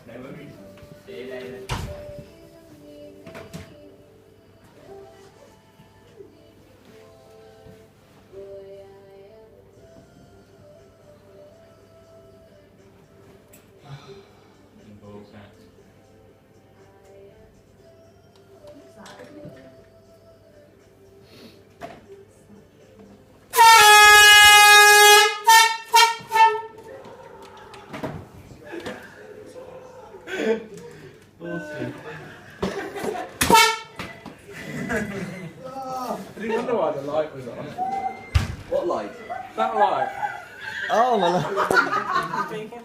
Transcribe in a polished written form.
No worries. See you later. I didn't wonder why the light was on. What light? That light. Oh, my light. Speaking.